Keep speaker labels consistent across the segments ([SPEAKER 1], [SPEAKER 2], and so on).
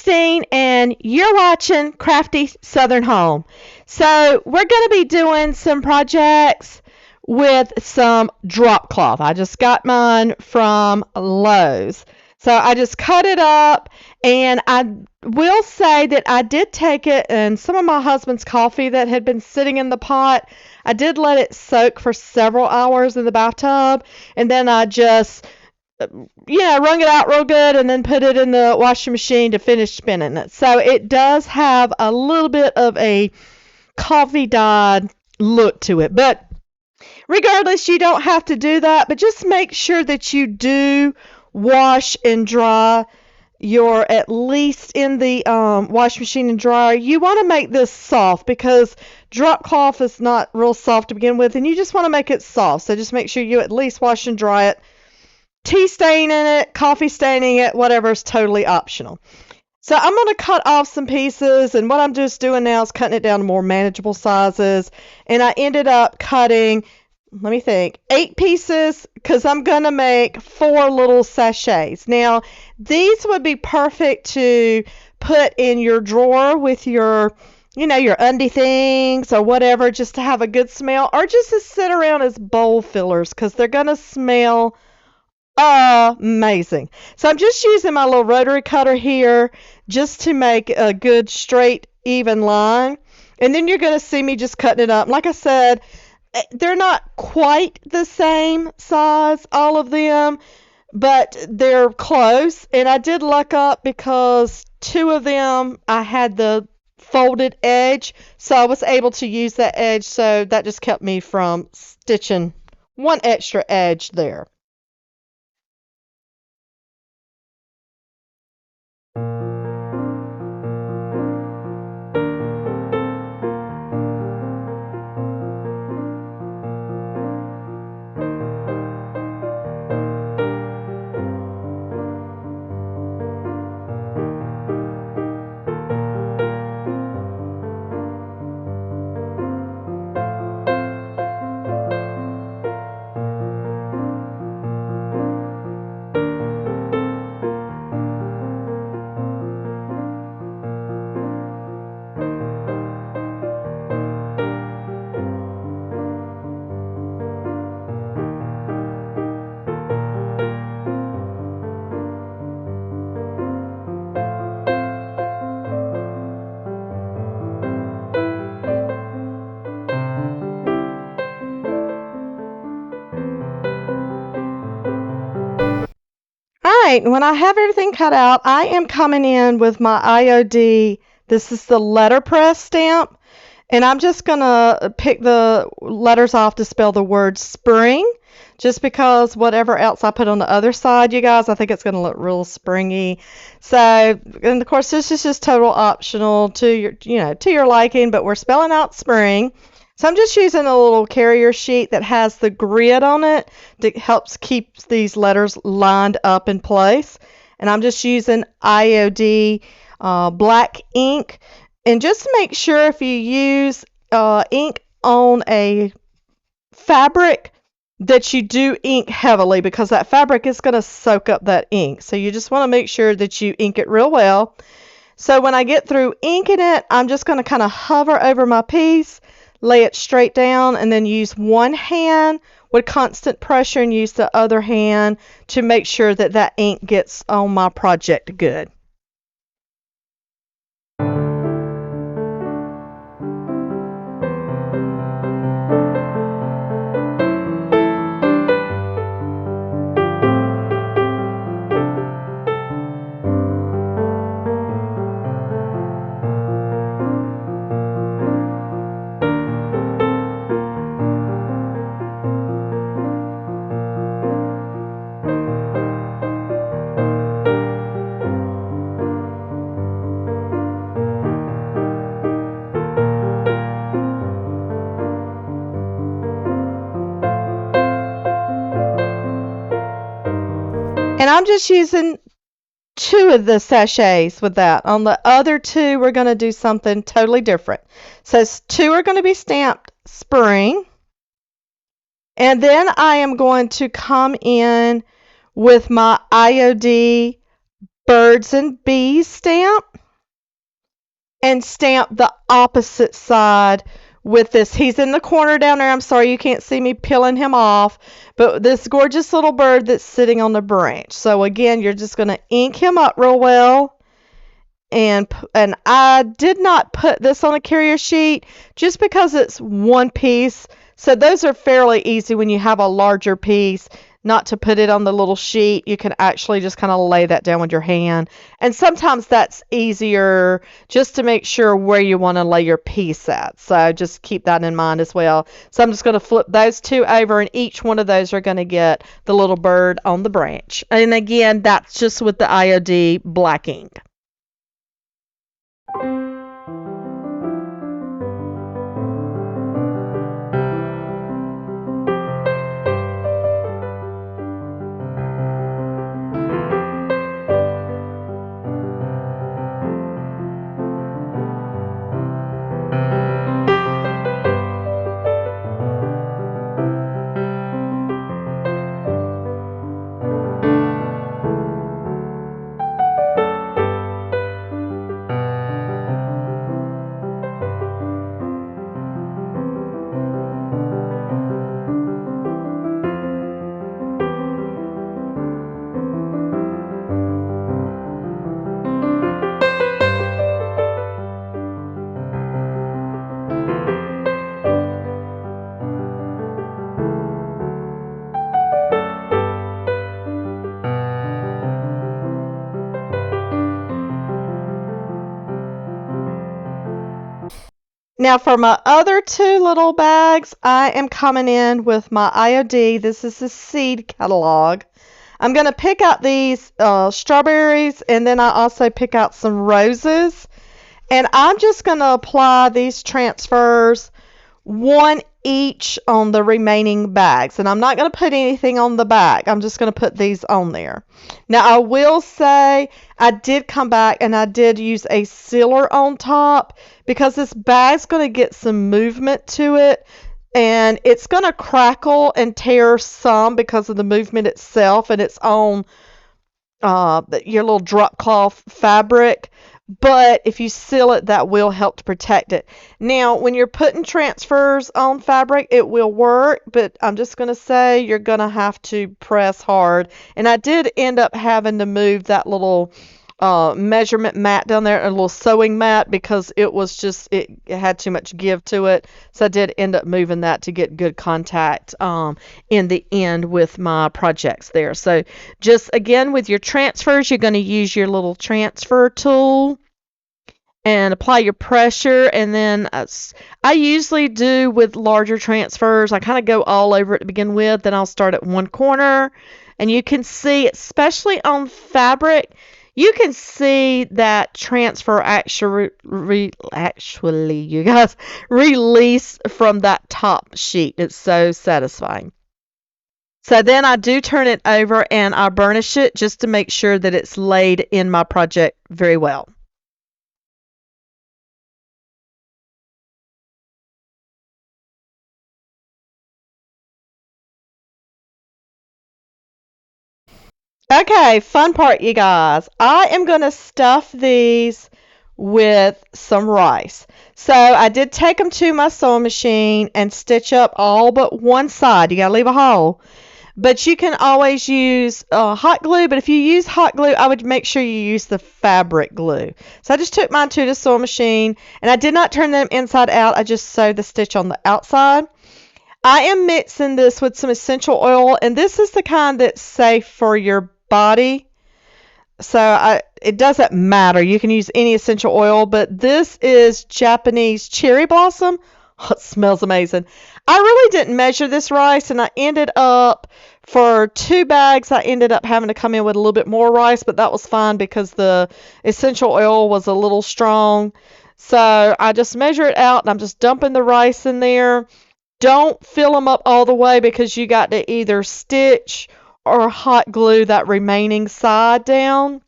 [SPEAKER 1] Christine, and you're watching Crafty Southern Home. So we're going to be doing some projects with some drop cloth. I just got mine from Lowe's. So I just cut it up, and I will say that I did take it and some of my husband's coffee that had been sitting in the pot. I did let it soak for several hours in the bathtub, and then I just wrung it out real good and then put it in the washing machine to finish spinning it. So it does have a little bit of a coffee dyed look to it. But regardless, you don't have to do that. But just make sure that you do wash and dry your, at least in the washing machine and dryer. You want to make this soft because drop cloth is not real soft to begin with, and you just want to make it soft. So just make sure you at least wash and dry it. Tea staining it, coffee staining it, whatever is totally optional. So I'm going to cut off some pieces, and what I'm just doing now is cutting it down to more manageable sizes. And I ended up cutting, 8 pieces because I'm going to make 4 little sachets. Now, these would be perfect to put in your drawer with your undie things or whatever, just to have a good smell, or just to sit around as bowl fillers because they're going to smell amazing. So I'm just using my little rotary cutter here just to make a good straight even line, and then you're going to see me just cutting it up. Like I said, they're not quite the same size, all of them, but they're close. And I did luck up because 2 of them I had the folded edge, so I was able to use that edge, so that just kept me from stitching one extra edge there. Alright, when I have everything cut out, I am coming in with my IOD. This is the letterpress stamp, and I'm just going to pick the letters off to spell the word spring, just because whatever else I put on the other side, you guys, I think it's going to look real springy. So, and of course, this is just total optional to your liking, but we're spelling out spring. So I'm just using a little carrier sheet that has the grid on it that helps keep these letters lined up in place. And I'm just using IOD black ink. And just make sure if you use ink on a fabric that you do ink heavily, because that fabric is going to soak up that ink. So you just want to make sure that you ink it real well. So when I get through inking it, I'm just going to kind of hover over my piece, lay it straight down, and then use one hand with constant pressure and use the other hand to make sure that that ink gets on my project good. And I'm just using 2 of the sachets with that. On the other 2, we're going to do something totally different. So 2 are going to be stamped spring. And then I am going to come in with my IOD birds and bees stamp and stamp the opposite side with this. He's in the corner down there. I'm sorry you can't see me peeling him off, but this gorgeous little bird that's sitting on the branch. So again, you're just going to ink him up real well. And I did not put this on a carrier sheet just because it's one piece. So those are fairly easy when you have a larger piece, not to put it on the little sheet. You can actually just kind of lay that down with your hand. And sometimes that's easier just to make sure where you want to lay your piece at. So just keep that in mind as well. So I'm just going to flip those two over, and each one of those are going to get the little bird on the branch. And again, that's just with the IOD black ink. Now for my other two little bags, I am coming in with my IOD. This is the seed catalog. I'm going to pick out these strawberries, and then I also pick out some roses. And I'm just going to apply these transfers, one each on the remaining bags. And I'm not going to put anything on the back. I'm just going to put these on there. Now I will say I did come back and I did use a sealer on top because this bag's going to get some movement to it. And it's going to crackle and tear some because of the movement itself, and it's on your little drop cloth fabric. But if you seal it, that will help to protect it. Now, when you're putting transfers on fabric, it will work, but I'm just going to say you're going to have to press hard. And I did end up having to move that little measurement mat down there, a little sewing mat, because it had too much give to it. So I did end up moving that to get good contact in the end with my projects there. So just again with your transfers, you're going to use your little transfer tool and apply your pressure. And then I usually do with larger transfers, I kind of go all over it to begin with, then I'll start at one corner. And you can see, especially on fabric, you can see that transfer actually, you guys, release from that top sheet. It's so satisfying. So then I do turn it over and I burnish it just to make sure that it's laid in my project very well. Okay, fun part, you guys. I am going to stuff these with some rice. So I did take them to my sewing machine and stitch up all but one side. You got to leave a hole. But you can always use hot glue. But if you use hot glue, I would make sure you use the fabric glue. So I just took mine to the sewing machine, and I did not turn them inside out. I just sewed the stitch on the outside. I am mixing this with some essential oil, and this is the kind that's safe for your body. So it doesn't matter. You can use any essential oil, but this is Japanese cherry blossom. Oh, it smells amazing. I really didn't measure this rice, and I ended up, for 2 bags, I ended up having to come in with a little bit more rice, but that was fine because the essential oil was a little strong. So I just measure it out, and I'm just dumping the rice in there. Don't fill them up all the way because you got to either stitch or hot glue that remaining side down.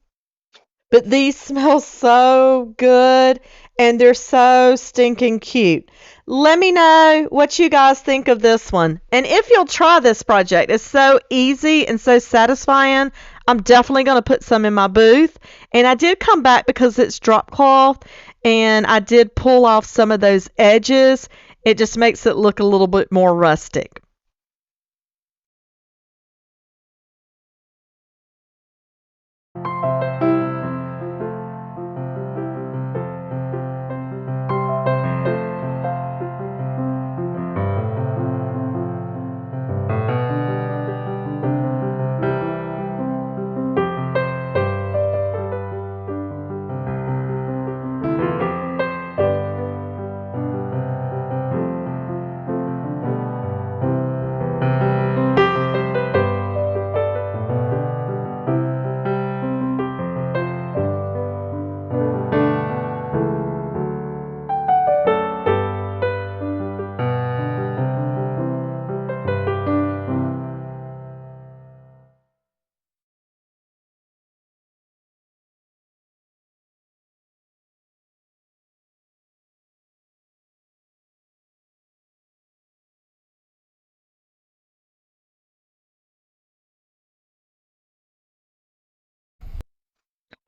[SPEAKER 1] But these smell so good and they're so stinking cute. Let me know what you guys think of this one. And if you'll try this project, it's so easy and so satisfying. I'm definitely going to put some in my booth. And I did come back because it's drop cloth, and I did pull off some of those edges. It just makes it look a little bit more rustic.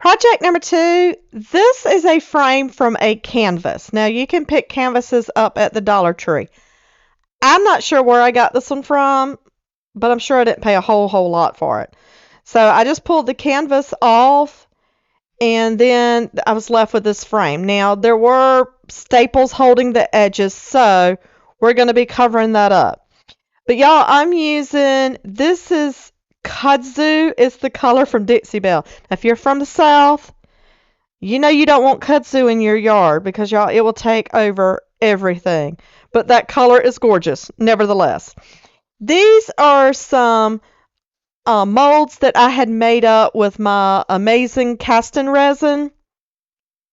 [SPEAKER 1] Project number 2, this is a frame from a canvas. Now you can pick canvases up at the Dollar Tree. I'm not sure where I got this one from, but I'm sure I didn't pay a whole lot for it. So I just pulled the canvas off, and then I was left with this frame. Now there were staples holding the edges, so we're going to be covering that up. But y'all, I'm using, this is kudzu, it's the color from Dixie Belle. Now, if you're from the South, you know you don't want kudzu in your yard because y'all, it will take over everything. But that color is gorgeous, nevertheless. These are some molds that I had made up with my amazing casting resin.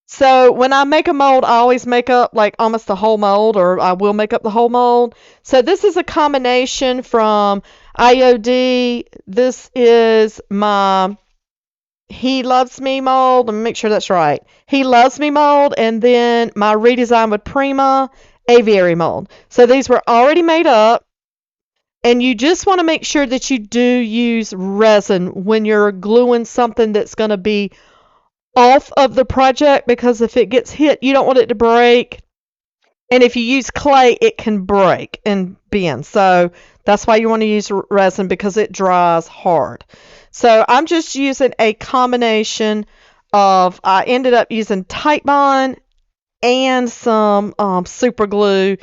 [SPEAKER 1] So when I make a mold, I always make up like almost the whole mold, or I will make up the whole mold. So this is a combination from IOD. This is my He Loves Me mold. Let me make sure that's right. He Loves Me mold, and then my ReDesign with Prima aviary mold. So these were already made up. And you just want to make sure that you do use resin when you're gluing something that's going to be off of the project, because if it gets hit, you don't want it to break. And if you use clay, it can break and bend. So that's why you want to use resin, because it dries hard. So I'm just using a combination of, I ended up using Titebond and some super glue.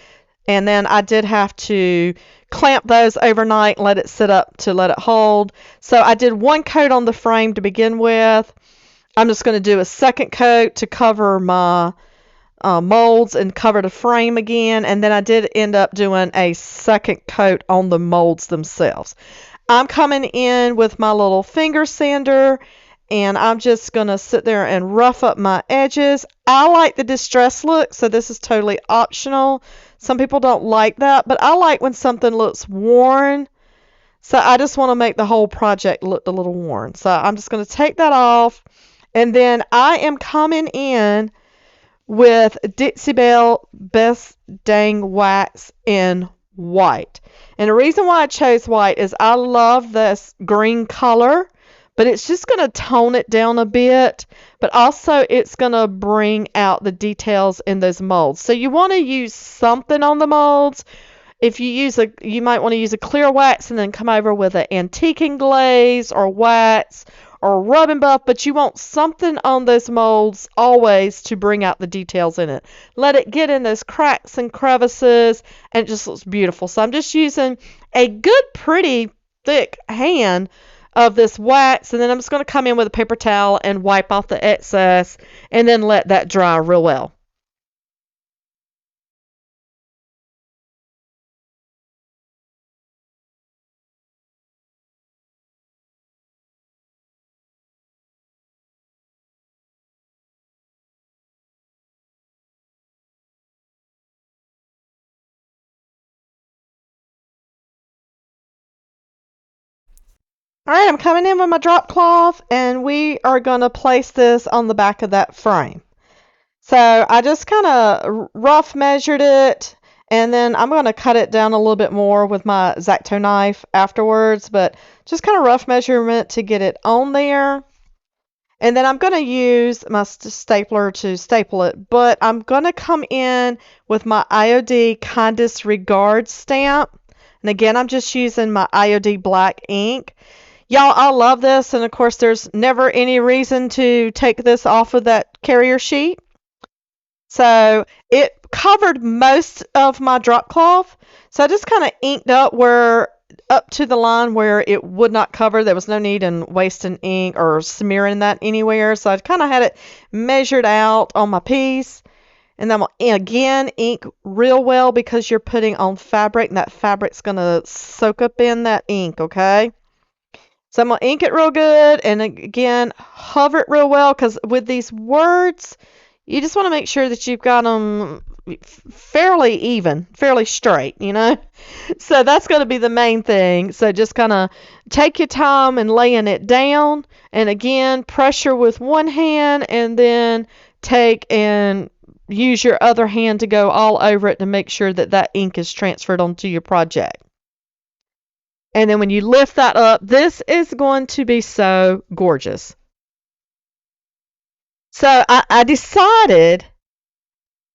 [SPEAKER 1] And then I did have to clamp those overnight and let it sit up to let it hold. So I did one coat on the frame to begin with. I'm just going to do a second coat to cover my molds and cover the frame again. And then I did end up doing a second coat on the molds themselves. I'm coming in with my little finger sander, and I'm just going to sit there and rough up my edges. I like the distress look, so this is totally optional. Some people don't like that, but I like when something looks worn. So I just want to make the whole project look a little worn. So I'm just going to take that off. And then I am coming in with Dixie Belle Best Dang Wax in white. And the reason why I chose white is I love this green color, but it's just going to tone it down a bit, but also it's going to bring out the details in those molds. So you want to use something on the molds. If you use you might want to use a clear wax and then come over with an antiquing glaze or wax or rub and buff, but you want something on those molds always to bring out the details in it. Let it get in those cracks and crevices, and it just looks beautiful. So I'm just using a good, pretty thick hand of this wax, and then I'm just going to come in with a paper towel and wipe off the excess, and then let that dry real well. All right, I'm coming in with my drop cloth, and we are going to place this on the back of that frame. So I just kind of rough measured it, And then I'm going to cut it down a little bit more with my X-Acto knife afterwards, but just kind of rough measurement to get it on there. And then I'm going to use my stapler to staple it, but I'm going to come in with my IOD Kindest Regards stamp. And again, I'm just using my IOD black ink. Y'all, I love this, and of course, there's never any reason to take this off of that carrier sheet. So it covered most of my drop cloth. So I just kind of inked up to the line where it would not cover. There was no need in wasting ink or smearing that anywhere. So I kind of had it measured out on my piece. And then again, ink real well because you're putting on fabric, and that fabric's going to soak up in that ink, okay? So I'm going to ink it real good, and again, hover it real well, because with these words, you just want to make sure that you've got them fairly even, fairly straight, you know? So that's going to be the main thing. So just kind of take your time and laying it down, and again, pressure with one hand, and then take and use your other hand to go all over it to make sure that that ink is transferred onto your project. And then when you lift that up, this is going to be so gorgeous. So I decided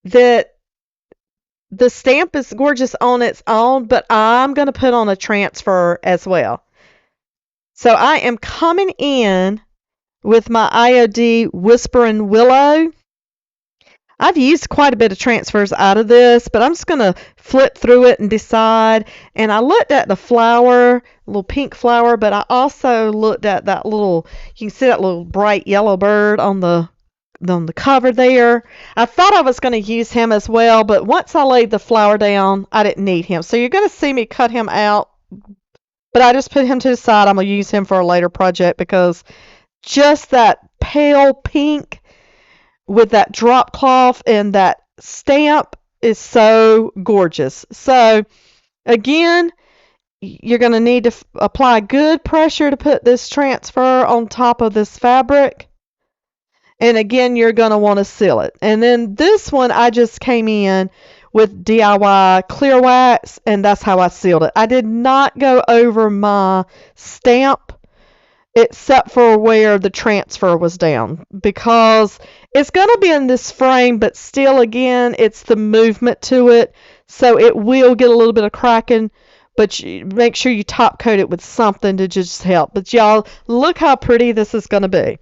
[SPEAKER 1] that the stamp is gorgeous on its own, but I'm going to put on a transfer as well. So I am coming in with my IOD Whispering Willow. I've used quite a bit of transfers out of this, but I'm just going to flip through it and decide. And I looked at the flower, little pink flower, but I also looked at that little, you can see that little bright yellow bird on the cover there. I thought I was going to use him as well, but once I laid the flower down, I didn't need him. So you're going to see me cut him out, but I just put him to the side. I'm going to use him for a later project because just that pale pink with that drop cloth and that stamp is so gorgeous. So again, you're going to need to apply good pressure to put this transfer on top of this fabric. And again, you're going to want to seal it. And then this one, I just came in with DIY clear wax, and that's how I sealed it. I did not go over my stamp except for where the transfer was down, because it's going to be in this frame, but still, again, it's the movement to it, so it will get a little bit of cracking, but make sure you top coat it with something to just help. But y'all, look how pretty this is going to be.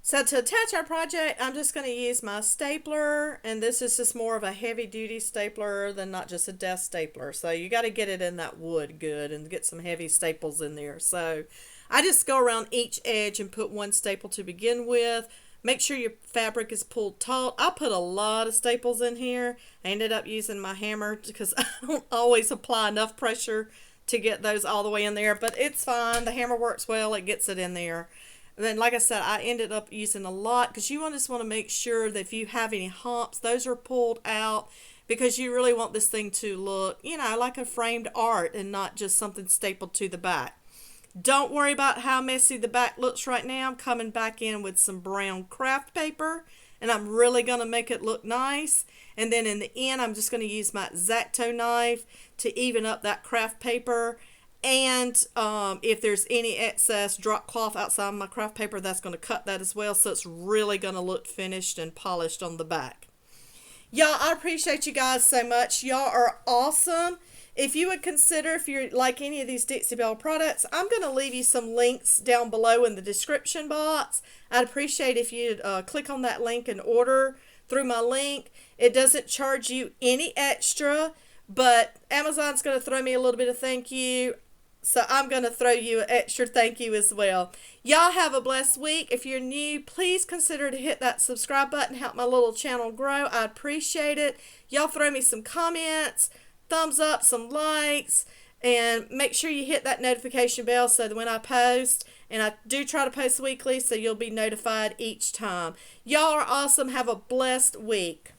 [SPEAKER 1] So to attach our project, I'm just going to use my stapler, and this is just more of a heavy duty stapler than not just a desk stapler. So you got to get it in that wood good and get some heavy staples in there. So I just go around each edge and put one staple to begin with. Make sure your fabric is pulled taut. I put a lot of staples in here. I ended up using my hammer because I don't always apply enough pressure to get those all the way in there, but it's fine. The hammer works well. It gets it in there. And then, like I said, I ended up using a lot because you just want to make sure that if you have any humps, those are pulled out, because you really want this thing to look, like a framed art and not just something stapled to the back. Don't worry about how messy the back looks right now. I'm coming back in with some brown craft paper, and I'm really going to make it look nice. And then in the end, I'm just going to use my X-Acto knife to even up that craft paper. And if there's any excess drop cloth outside my craft paper, that's going to cut that as well, so it's really going to look finished and polished on the back. Y'all, I appreciate you guys so much. Y'all are awesome.
[SPEAKER 2] If you would consider, if you like any of these Dixie Belle products, I'm going to leave you some links down below in the description box. I'd appreciate if you'd click on that link and order through my link. It doesn't charge you any extra, but Amazon's going to throw me a little bit of thank you. So I'm going to throw you an extra thank you as well. Y'all have a blessed week. If you're new, please consider to hit that subscribe button. Help my little channel grow. I appreciate it. Y'all throw me some comments, thumbs up, some likes, and make sure you hit that notification bell so that when I post, and I do try to post weekly, so you'll be notified each time. Y'all are awesome. Have a blessed week.